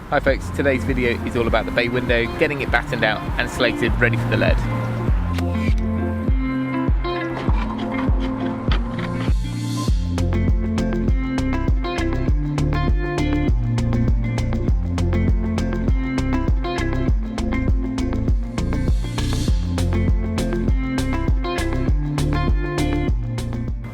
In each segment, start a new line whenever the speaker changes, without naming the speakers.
Hi folks, today's video is all about the bay window, getting it battened out and slated ready for the lead.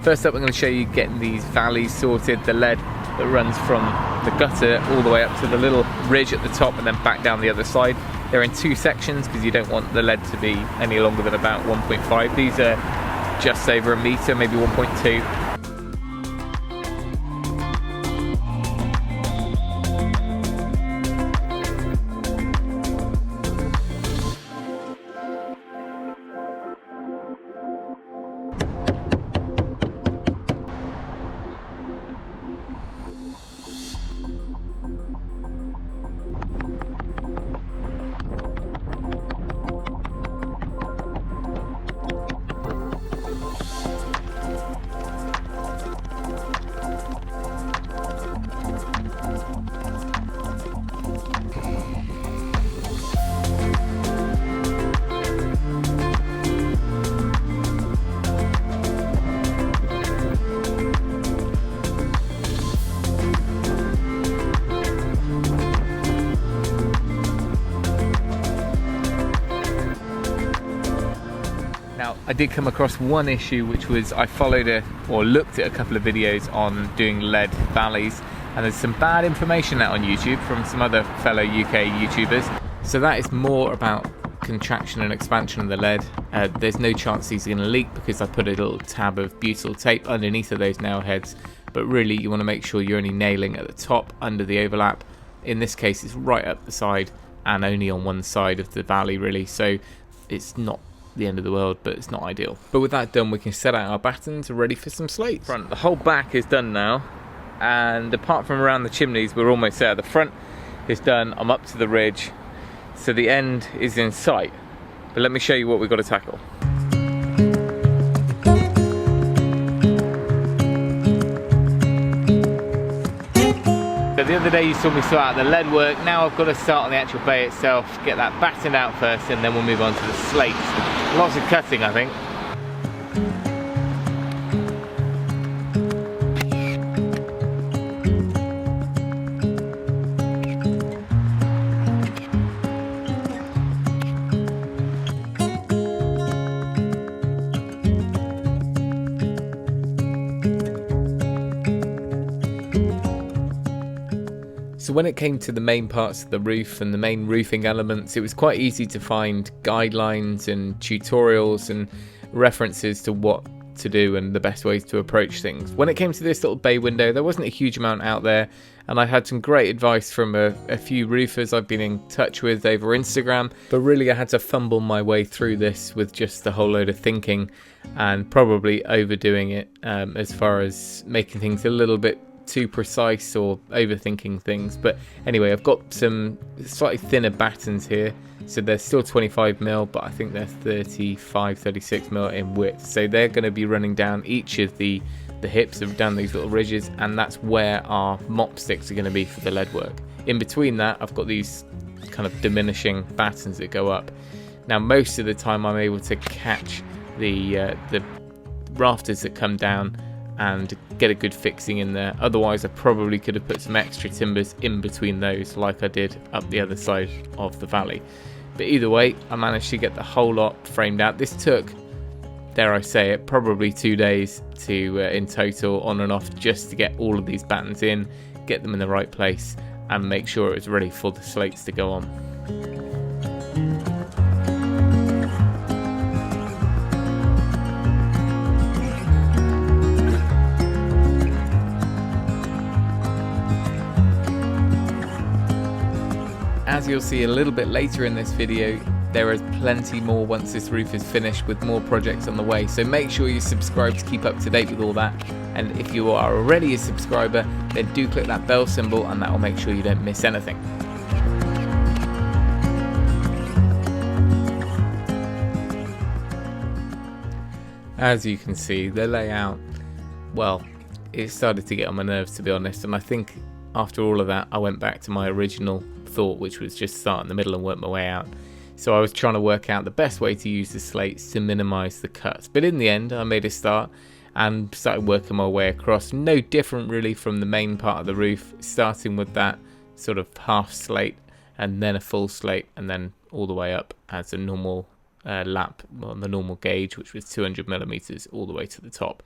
First up, I'm going to show you getting these valleys sorted, the lead that runs from the gutter all the way up to the little ridge at the top and then back down the other side. They're in two sections because you don't want the lead to be any longer than about 1.5. These are just over a metre, maybe 1.2. Now, I did come across one issue, which was I looked at a couple of videos on doing lead valleys, and there's some bad information out on YouTube from some other fellow UK YouTubers. So that is more about contraction and expansion of the lead. There's no chance these are going to leak because I put a little tab of butyl tape underneath of those nail heads, but really you want to make sure you're only nailing at the top under the overlap. In this case it's right up the side and only on one side of the valley really, so it's not the end of the world, but it's not ideal. But with that done, we can set out our battens ready for some slates. The whole back is done now, and apart from around the chimneys, we're almost there. The front is done, I'm up to the ridge, so the end is in sight. But let me show you what we've got to tackle. So the other day you saw me sort out the lead work. Now I've got to start on the actual bay itself, get that battened out first, and then we'll move on to the slates. Lots of cutting, I think. So when it came to the main parts of the roof and the main roofing elements, it was quite easy to find guidelines and tutorials and references to what to do and the best ways to approach things. When it came to this little bay window, there wasn't a huge amount out there, and I had some great advice from a few roofers I've been in touch with over Instagram, but really I had to fumble my way through this with just a whole load of thinking and probably overdoing it as far as making things a little bit too precise or overthinking things. But anyway, I've got some slightly thinner battens here, so they're still 25mm, but I think they're 36mm in width, so they're going to be running down each of the hips of down these little ridges, and that's where our mop sticks are going to be for the lead work. In between that, I've got these kind of diminishing battens that go up. Now most of the time I'm able to catch the rafters that come down and get a good fixing in there. Otherwise I probably could have put some extra timbers in between those like I did up the other side of the valley. But either way, I managed to get the whole lot framed out. This took, dare I say it, probably 2 days to in total, on and off, just to get all of these battens in, get them in the right place and make sure it was ready for the slates to go on. As you'll see a little bit later in this video, there is plenty more once this roof is finished, with more projects on the way, so make sure you subscribe to keep up to date with all that. And if you are already a subscriber, then do click that bell symbol and that will make sure you don't miss anything. As you can see, the layout, well, it started to get on my nerves, to be honest, and I think after all of that I went back to my original thought, which was just start in the middle and work my way out. So I was trying to work out the best way to use the slates to minimize the cuts. But in the end, I made a start and started working my way across. No different really from the main part of the roof, starting with that sort of half slate and then a full slate and then all the way up as a normal lap on the normal gauge, which was 200 millimeters all the way to the top.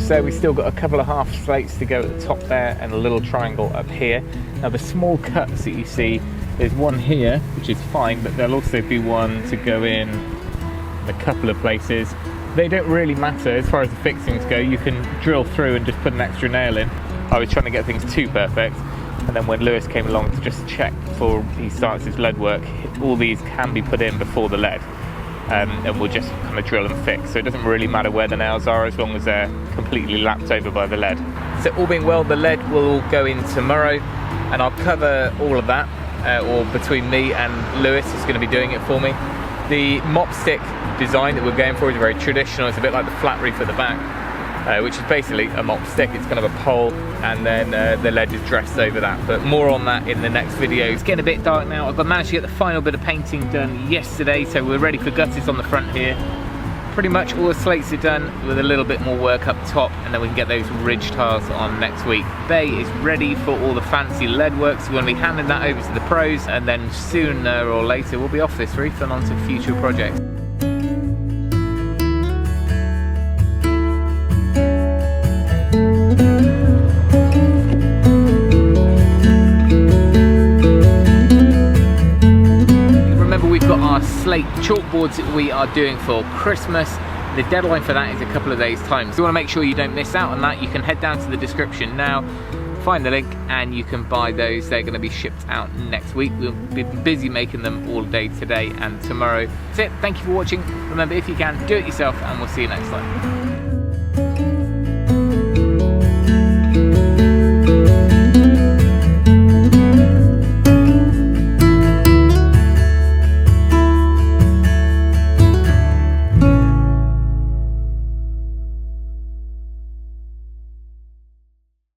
There we still got a couple of half slates to go at the top there and a little triangle up here. Now the small cuts that you see, there's one here which is fine, but there'll also be one to go in a couple of places. They don't really matter as far as the fixings go. You can drill through and just put an extra nail in. I was trying to get things too perfect, and then when Lewis came along to just check before he starts his lead work, all these can be put in before the lead. And we'll just kind of drill and fix, so it doesn't really matter where the nails are as long as they're completely lapped over by the lead. So all being well, the lead will all go in tomorrow, and I'll cover all of that, or between me and Lewis is going to be doing it for me. The mop stick design that we're going for is very traditional. It's a bit like the flat roof at the back, which is basically a mop stick. It's kind of a pole, and then the lead is dressed over that, but more on that in the next video. It's getting a bit dark now. I've managed to get the final bit of painting done yesterday, so we're ready for gutters on the front here. Pretty much all the slates are done with a little bit more work up top, and then we can get those ridge tiles on next week. Bay is ready for all the fancy lead work, so we're going to be handing that over to the pros, and then sooner or later we'll be off this roof and on to future projects. Our slate chalkboards that we are doing for Christmas. The deadline for that is a couple of days time, so you want to make sure you don't miss out on that. You can head down to the description now, find the link, and you can buy those. They're going to be shipped out next week. We'll be busy making them all day today and tomorrow. That's it. Thank you for watching. Remember, if you can, do it yourself, and we'll see you next time.